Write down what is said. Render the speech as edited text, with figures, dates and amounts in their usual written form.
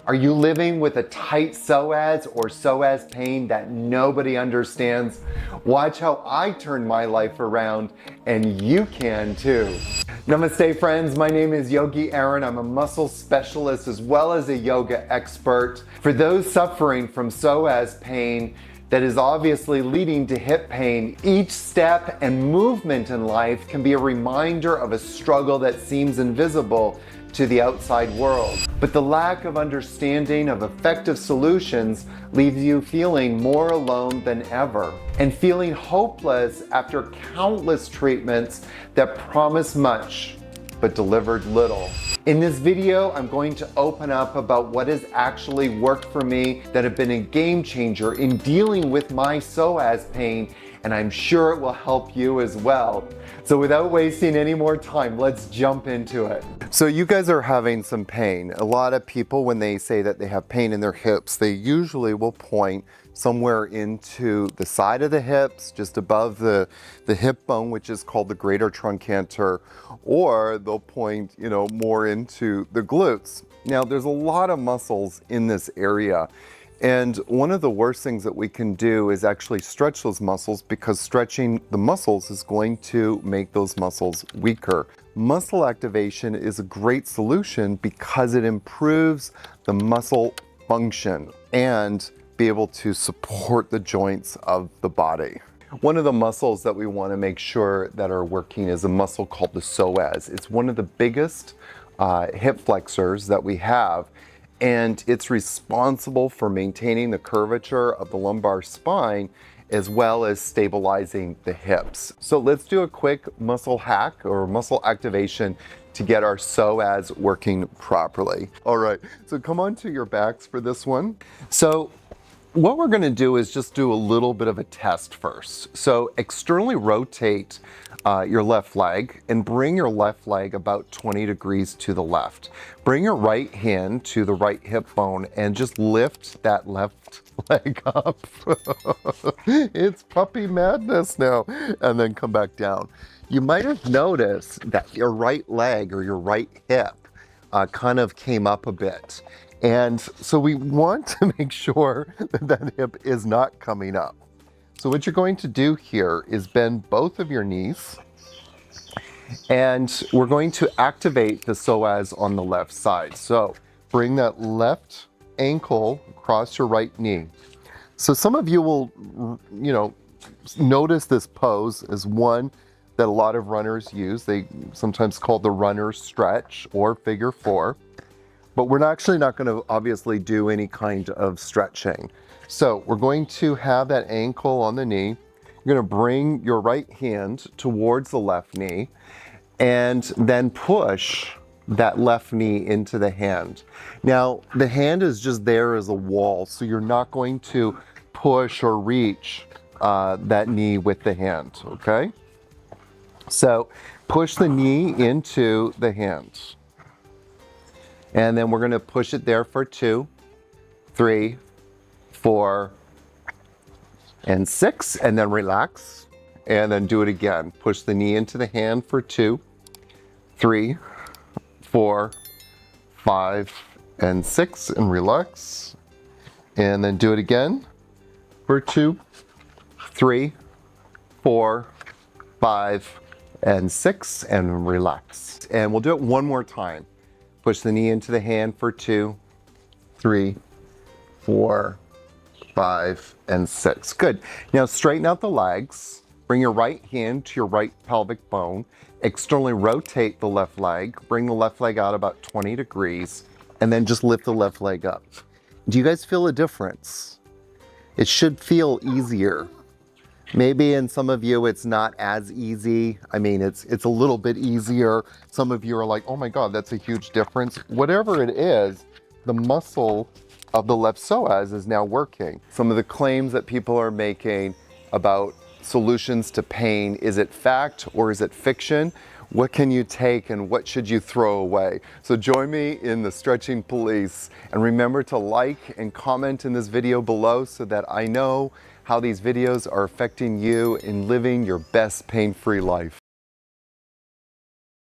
Are you living with a tight psoas or psoas pain that nobody understands? Watch how I turn my life around, and you can too. Namaste friends, my name is Yogi Aaron. I'm a muscle specialist as well as a yoga expert. For those suffering from psoas pain that is obviously leading to hip pain, each step and movement in life can be a reminder of a struggle that seems invisible to the outside world. But the lack of understanding of effective solutions leaves you feeling more alone than ever and feeling hopeless after countless treatments that promise much but delivered little. In this video, I'm going to open up about what has actually worked for me that have been a game changer in dealing with my psoas pain, and I'm sure it will help you as well. So without wasting any more time, let's jump into it. So you guys are having some pain. A lot of people, when they say that they have pain in their hips, they usually will point somewhere into the side of the hips, just above the hip bone, which is called the greater truncator, or they'll point, more into the glutes. Now, there's a lot of muscles in this area. And one of the worst things that we can do is actually stretch those muscles, because stretching the muscles is going to make those muscles weaker. Muscle activation is a great solution because it improves the muscle function and be able to support the joints of the body. One of the muscles that we want to make sure that are working is a muscle called the psoas. It's one of the biggest hip flexors that we have, and it's responsible for maintaining the curvature of the lumbar spine as well as stabilizing the hips. So let's do a quick muscle hack or muscle activation to get our psoas working properly. All right, so come onto your backs for this one. So what we're going to do is just do a little bit of a test first. So externally rotate your left leg and bring your left leg about 20 degrees to the left. Bring your right hand to the right hip bone and just lift that left leg up. It's puppy madness now. And then come back down. You might have noticed that your right leg or your right hip kind of came up a bit. And so we want to make sure that that hip is not coming up. So what you're going to do here is bend both of your knees, and we're going to activate the psoas on the left side. So bring that left ankle across your right knee. So some of you will, notice this pose as one that a lot of runners use. They sometimes call the runner's stretch or figure four. But we're actually not going to obviously do any kind of stretching. So we're going to have that ankle on the knee. You're going to bring your right hand towards the left knee and then push that left knee into the hand. Now, the hand is just there as a wall, so you're not going to push or reach that knee with the hand, okay? So push the knee into the hand. And then we're going to push it there for 2, 3, 4, and 6, and then relax. And then do it again. Push the knee into the hand for 2, 3, 4, 5, and 6, and relax. And then do it again for 2, 3, 4, 5, and 6, and relax. And we'll do it one more time. Push the knee into the hand for 2, 3, 4, 5, and 6. Good. Now straighten out the legs. Bring your right hand to your right pelvic bone. Externally rotate the left leg. Bring the left leg out about 20 degrees. And then just lift the left leg up. Do you guys feel a difference? It should feel easier. Maybe in some of you it's not as easy. I mean, it's a little bit easier. Some of you are like, oh my God, that's a huge difference. Whatever it is, the muscle of the left psoas is now working. Some of the claims that people are making about solutions to pain, is it fact or is it fiction? What can you take and what should you throw away? So join me in the stretching police, and remember to like and comment in this video below so that I know how these videos are affecting you in living your best pain-free life.